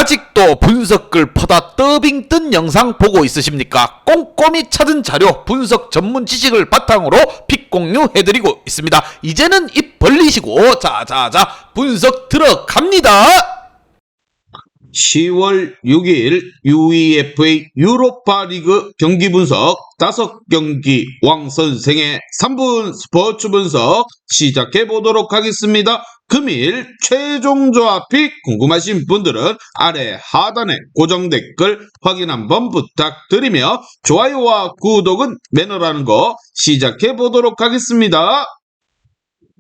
아직도 분석글 퍼다 더빙 뜬 영상 보고 있으십니까? 꼼꼼히 찾은 자료, 분석 전문 지식을 바탕으로 픽 공유해드리고 있습니다. 이제는 입 벌리시고 자자자 분석 들어갑니다. 10월 6일 UEFA 유로파 리그 경기 분석 5경기 왕 선생의 3분 스포츠 분석 시작해 보도록 하겠습니다. 금일 최종 조합 픽 궁금하신 분들은 아래 하단에 고정 댓글 확인 한번 부탁드리며 좋아요와 구독은 매너라는 거 시작해 보도록 하겠습니다.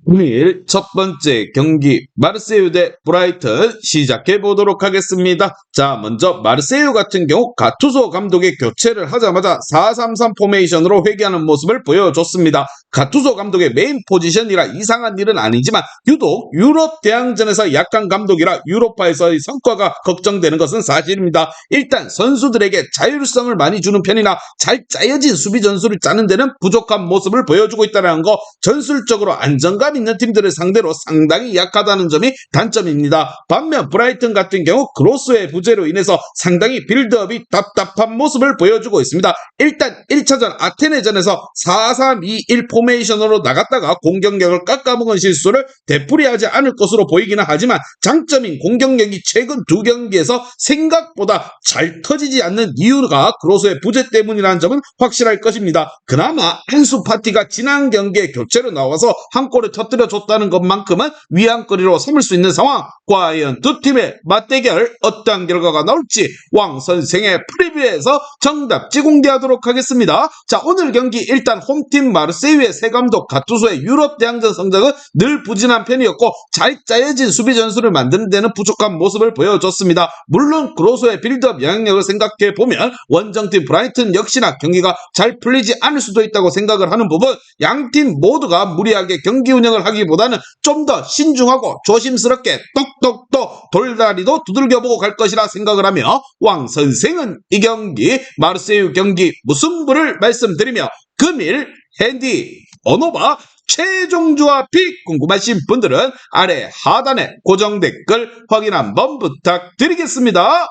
금일 첫 번째 경기 마르세유 대 브라이튼 시작해 보도록 하겠습니다. 자, 먼저 마르세유 같은 경우 가투소 감독의 교체를 하자마자 4-3-3 포메이션으로 회귀하는 모습을 보여줬습니다. 가투소 감독의 메인 포지션이라 이상한 일은 아니지만 유독 유럽 대항전에서 약한 감독이라 유로파에서의 성과가 걱정되는 것은 사실입니다. 일단 선수들에게 자율성을 많이 주는 편이나 잘 짜여진 수비 전술을 짜는 데는 부족한 모습을 보여주고 있다는 거, 전술적으로 안정감 있는 팀들을 상대로 상당히 약하다는 점이 단점입니다. 반면 브라이튼 같은 경우 크로스의 부재로 인해서 상당히 빌드업이 답답한 모습을 보여주고 있습니다. 일단 1차전 아테네전에서 4-3-2-1 포메이션으로 나갔다가 공격력을 깎아먹은 실수를 되풀이하지 않을 것으로 보이기는 하지만 장점인 공격력이 최근 두 경기에서 생각보다 잘 터지지 않는 이유가 크로스의 부재 때문이라는 점은 확실할 것입니다. 그나마 안수 파티가 지난 경기에 교체로 나와서 한 골을 터뜨려줬다는 것만큼은 위안거리로 삼을 수 있는 상황. 과연 두 팀의 맞대결 어떠한 결과가 나올지 왕 선생의 프리뷰에서 정답지 공개하도록 하겠습니다. 자, 오늘 경기 일단 홈팀 마르세유의 새 감독 가투소의 유럽 대항전 성적은 늘 부진한 편이었고 잘 짜여진 수비 전술을 만드는 데는 부족한 모습을 보여줬습니다. 물론 그로소의 빌드업 영향력을 생각해 보면 원정팀 브라이튼 역시나 경기가 잘 풀리지 않을 수도 있다고 생각을 하는 부분, 양팀 모두가 무리하게 경기 운영을 하기보다는 좀 더 신중하고 조심스럽게 똑똑똑 돌다리도 두들겨보고 갈 것이라 생각을 하며 왕 선생은 이 경기 마르세유 경기 무승부를 말씀드리며 금일 핸디 어노바 최종 조합 픽 궁금하신 분들은 아래 하단에 고정 댓글 확인 한번 부탁드리겠습니다.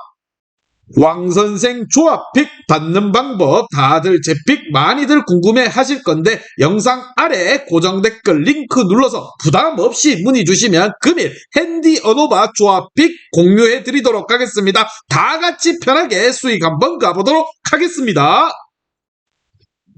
왕선생 조합 픽 받는 방법 다들 제 픽 많이들 궁금해 하실 건데 영상 아래 고정 댓글 링크 눌러서 부담 없이 문의 주시면 금일 핸디 어노바 조합 픽 공유해 드리도록 하겠습니다. 다 같이 편하게 수익 한번 가보도록 하겠습니다.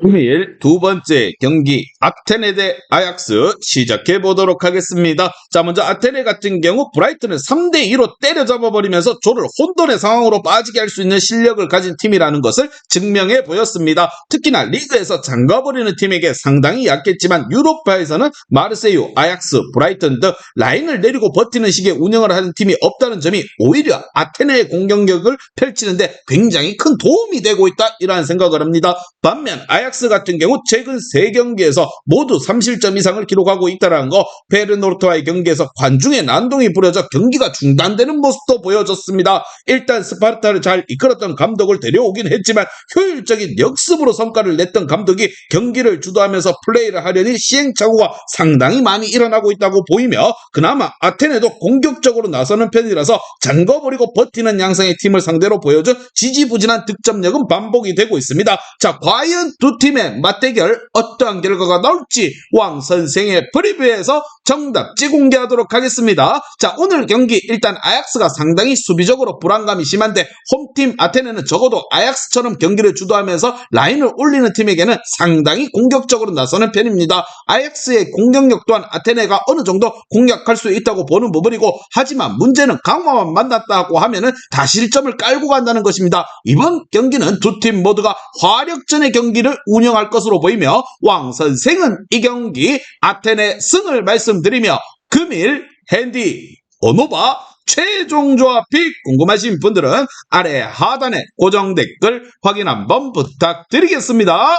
금일 두 번째 경기 아테네 대 아약스 시작해 보도록 하겠습니다. 자, 먼저 아테네 같은 경우 브라이튼을 3대2로 때려잡아 버리면서 조를 혼돈의 상황으로 빠지게 할 수 있는 실력을 가진 팀이라는 것을 증명해 보였습니다. 특히나 리그에서 장가버리는 팀에게 상당히 약했지만 유로파에서는 마르세유, 아약스, 브라이튼 등 라인을 내리고 버티는 식의 운영을 하는 팀이 없다는 점이 오히려 아테네의 공격력을 펼치는데 굉장히 큰 도움이 되고 있다, 이라는 생각을 합니다. 반면 아약스 같은 경우 최근 3경기에서 모두 3실점 이상을 기록하고 있다는 거, 페르노르트와의 경기에서 관중의 난동이 부려져 경기가 중단되는 모습도 보여줬습니다. 일단 스파르타를 잘 이끌었던 감독을 데려오긴 했지만 효율적인 역습으로 성과를 냈던 감독이 경기를 주도하면서 플레이를 하려니 시행착오가 상당히 많이 일어나고 있다고 보이며, 그나마 아테네도 공격적으로 나서는 편이라서 잠궈버리고 버티는 양상의 팀을 상대로 보여준 지지부진한 득점력은 반복이 되고 있습니다. 자, 과연 두 팀의 맞대결 어떠한 결과가 나올지 왕 선생의 프리뷰에서 정답지 공개하도록 하겠습니다. 자, 오늘 경기 일단 아약스가 상당히 수비적으로 불안감이 심한데 홈팀 아테네는 적어도 아약스처럼 경기를 주도하면서 라인을 올리는 팀에게는 상당히 공격적으로 나서는 편입니다. 아약스의 공격력 또한 아테네가 어느 정도 공략할 수 있다고 보는 부분이고, 하지만 문제는 강화만 만났다고 하면은 다 실점을 깔고 간다는 것입니다. 이번 경기는 두 팀 모두가 화력전의 경기를 운영할 것으로 보이며 왕 선생은 이 경기 아테네 승을 말씀드리며 금일 핸디 어노바 최종 조합 픽 궁금하신 분들은 아래 하단에 고정 댓글 확인 한번 부탁드리겠습니다.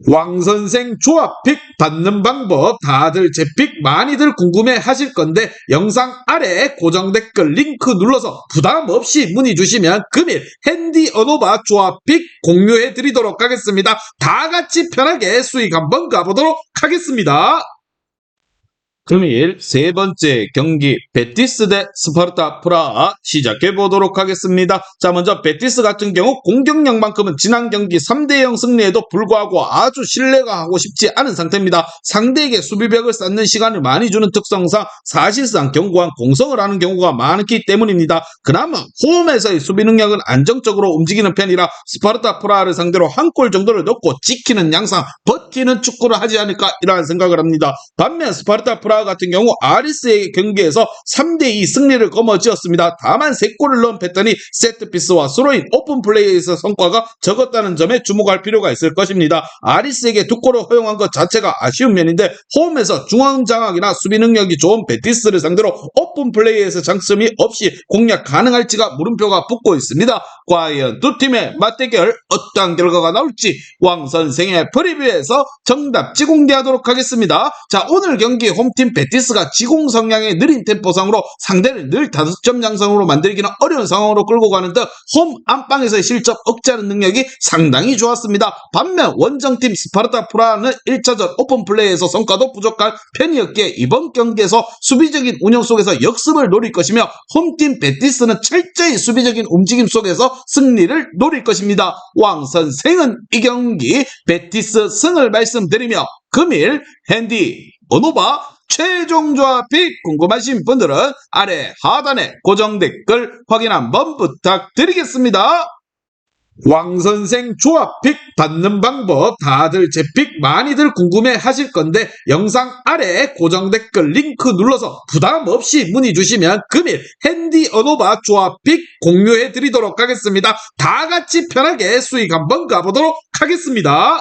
왕선생 조합 픽 받는 방법 다들 제 픽 많이들 궁금해 하실 건데 영상 아래 고정 댓글 링크 눌러서 부담 없이 문의 주시면 금일 핸디 어노바 조합 픽 공유해 드리도록 하겠습니다. 다 같이 편하게 수익 한번 가보도록 하겠습니다. 금일 세 번째 경기 베티스 대 스파르타 프라하 시작해 보도록 하겠습니다. 자, 먼저 베티스 같은 경우 공격력만큼은 지난 경기 3대0 승리에도 불구하고 아주 신뢰가 하고 싶지 않은 상태입니다. 상대에게 수비벽을 쌓는 시간을 많이 주는 특성상 사실상 견고한 공성을 하는 경우가 많기 때문입니다. 그나마 홈에서의 수비 능력은 안정적으로 움직이는 편이라 스파르타 프라하를 상대로 한 골 정도를 넣고 지키는 양상, 버티는 축구를 하지 않을까 이러한 생각을 합니다. 반면 스파르타 프라하 같은 경우 아리스의 경기에서 3대2 승리를 거머쥐었습니다. 다만 3골을 넣은 패턴이 세트피스와 스로인 오픈 플레이에서 성과가 적었다는 점에 주목할 필요가 있을 것입니다. 아리스에게 2골을 허용한 것 자체가 아쉬운 면인데 홈에서 중앙장악이나 수비 능력이 좋은 베티스를 상대로 오픈 플레이에서 장점이 없이 공략 가능할지가 물음표가 붙고 있습니다. 과연 두 팀의 맞대결 어떠한 결과가 나올지 왕 선생의 프리뷰에서 정답지 공개하도록 하겠습니다. 자, 오늘 경기 홈팀 베티스가 지공 성향의 느린 템포상으로 상대를 늘 5점 양상으로 만들기는 어려운 상황으로 끌고 가는 등 홈 안방에서의 실점 억제하는 능력이 상당히 좋았습니다. 반면 원정팀 스파르타 프라하는 1차전 오픈 플레이에서 성과도 부족한 편이었기에 이번 경기에서 수비적인 운영 속에서 역습을 노릴 것이며 홈팀 베티스는 철저히 수비적인 움직임 속에서 승리를 노릴 것입니다. 왕 선생은 이 경기 베티스 승을 말씀드리며 금일 핸디 어노바 최종 조합이 궁금하신 분들은 아래 하단에 고정 댓글 확인 한번 부탁드리겠습니다. 왕선생 조합픽 받는 방법 다들 제 픽 많이들 궁금해 하실 건데 영상 아래 고정 댓글 링크 눌러서 부담 없이 문의 주시면 금일 핸디 어노바 조합픽 공유해 드리도록 하겠습니다. 다 같이 편하게 수익 한번 가보도록 하겠습니다.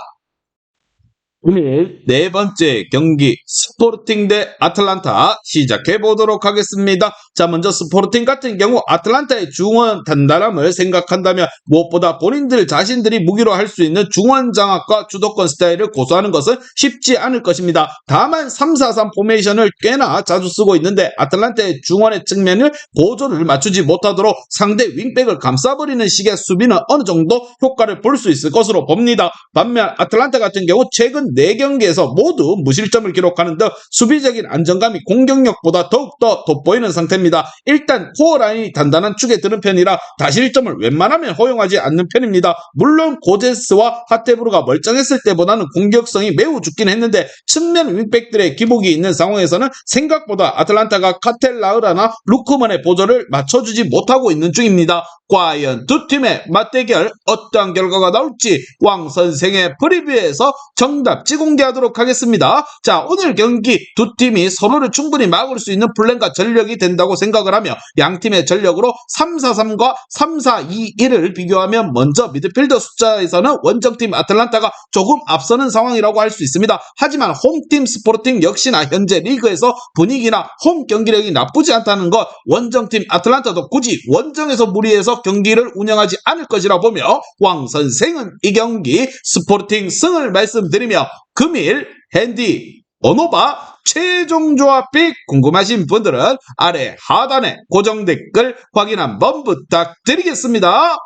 금일 네 번째 경기 스포르팅 대 아틀란타 시작해 보도록 하겠습니다. 자, 먼저 스포르팅 같은 경우 아틀란타의 중원 단단함을 생각한다면 무엇보다 본인들 자신들이 무기로 할 수 있는 중원 장악과 주도권 스타일을 고수하는 것은 쉽지 않을 것입니다. 다만 3-4-3 포메이션을 꽤나 자주 쓰고 있는데 아틀란타의 중원의 측면을 고조를 맞추지 못하도록 상대 윙백을 감싸버리는 식의 수비는 어느 정도 효과를 볼 수 있을 것으로 봅니다. 반면 아틀란타 같은 경우 최근 4경기에서 모두 무실점을 기록하는 등 수비적인 안정감이 공격력보다 더욱더 돋보이는 상태입니다. 일단 코어 라인이 단단한 축에 드는 편이라 다실점을 웬만하면 허용하지 않는 편입니다. 물론 고제스와 하테브르가 멀쩡했을 때보다는 공격성이 매우 죽긴 했는데 측면 윙백들의 기복이 있는 상황에서는 생각보다 아틀란타가 카텔라흐라나 루크먼의 보조를 맞춰주지 못하고 있는 중입니다. 과연 두 팀의 맞대결 어떠한 결과가 나올지 왕 선생의 프리뷰에서 정답지 공개하도록 하겠습니다. 자, 오늘 경기 두 팀이 서로를 충분히 막을 수 있는 플랜과 전력이 된다고 생각을 하며 양 팀의 전력으로 3-4-3과 3-4-2-1을 비교하면 먼저 미드필더 숫자에서는 원정팀 아틀란타가 조금 앞서는 상황이라고 할 수 있습니다. 하지만 홈팀 스포르팅 역시나 현재 리그에서 분위기나 홈 경기력이 나쁘지 않다는 것 원정팀 아틀란타도 굳이 원정에서 무리해서 경기를 운영하지 않을 것이라 보며 왕 선생은 이 경기 스포르팅 승을 말씀드리며 금일 핸디 어노바 최종 조합이 궁금하신 분들은 아래 하단에 고정 댓글 확인 한번 부탁드리겠습니다.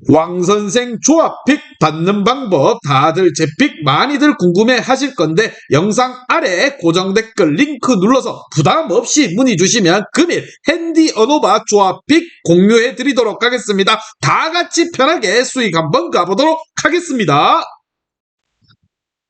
왕선생 조합픽 받는 방법 다들 제 픽 많이들 궁금해 하실 건데 영상 아래 고정 댓글 링크 눌러서 부담 없이 문의 주시면 금일 핸디 어노바 조합픽 공유해 드리도록 하겠습니다. 다 같이 편하게 수익 한번 가보도록 하겠습니다.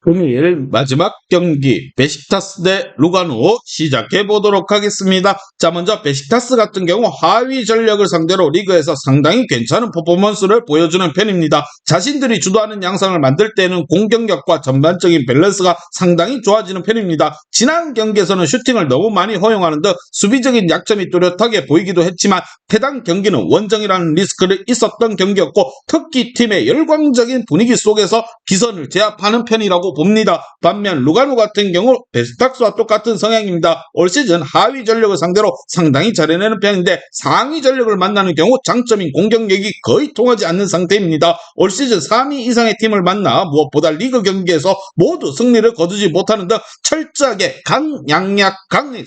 금일 마지막 경기 베식타스 대 루가노 시작해 보도록 하겠습니다. 자, 먼저 베식타스 같은 경우 하위 전력을 상대로 리그에서 상당히 괜찮은 퍼포먼스를 보여주는 편입니다. 자신들이 주도하는 양상을 만들 때는 공격력과 전반적인 밸런스가 상당히 좋아지는 편입니다. 지난 경기에서는 슈팅을 너무 많이 허용하는 등 수비적인 약점이 뚜렷하게 보이기도 했지만 해당 경기는 원정이라는 리스크를 있었던 경기였고 특히 팀의 열광적인 분위기 속에서 기선을 제압하는 편이라고 봅니다. 반면 루가노 같은 경우 베스탁스와 똑같은 성향입니다. 올 시즌 하위 전력을 상대로 상당히 잘해내는 편인데 상위 전력을 만나는 경우 장점인 공격력이 거의 통하지 않는 상태입니다. 올 시즌 3위 이상의 팀을 만나 무엇보다 리그 경기에서 모두 승리를 거두지 못하는 등 철저하게 강양약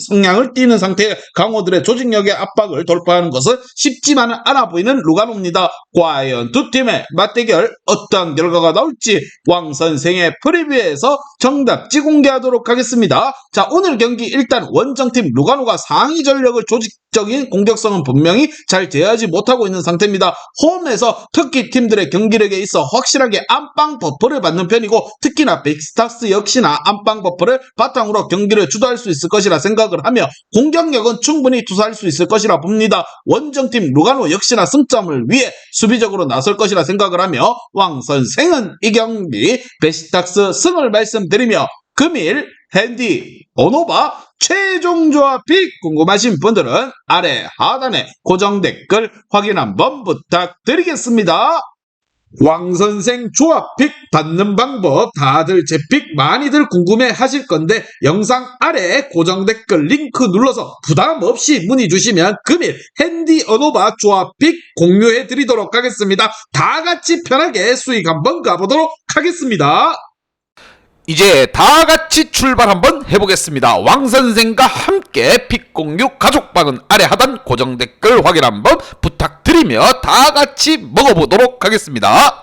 성향을 띠는 상태의 강호들의 조직력의 압박을 돌파하는 것은 쉽지만은 않아 보이는 루가노입니다. 과연 두 팀의 맞대결 어떠한 결과가 나올지 왕 선생의 프리뷰 투표해서 정답지 공개하도록 하겠습니다. 자, 오늘 경기 일단 원정팀 루가노가 상위 전력을 조직적인 공격성은 분명히 잘 제어하지 못하고 있는 상태입니다. 홈에서 특히 팀들의 경기력에 있어 확실하게 안방 버퍼를 받는 편이고, 특히나 빅스타스 역시나 안방 버퍼를 바탕으로 경기를 주도할 수 있을 것이라 생각을 하며 공격력은 충분히 투사할 수 있을 것이라 봅니다. 원정팀 루가노 역시나 승점을 위해 수비적으로 나설 것이라 생각을 하며 왕 선생은 이 경기 베시탁스 승을 말씀드리며 금일 핸디 오노바 최종 조합이 궁금하신 분들은 아래 하단에 고정 댓글 확인 한번 부탁드리겠습니다. 왕선생 조합픽 받는 방법 다들 제 픽 많이들 궁금해 하실 건데, 영상 아래 고정 댓글 링크 눌러서 부담 없이 문의 주시면 금일 핸디 어노바 조합픽 공유해 드리도록 하겠습니다. 다 같이 편하게 수익 한번 가보도록 하겠습니다. 이제 다 같이 출발 한번 해보겠습니다. 왕선생과 함께 픽 공유 가족방은 아래 하단 고정 댓글 확인 한번 부탁드리며 다 같이 먹어보도록 하겠습니다.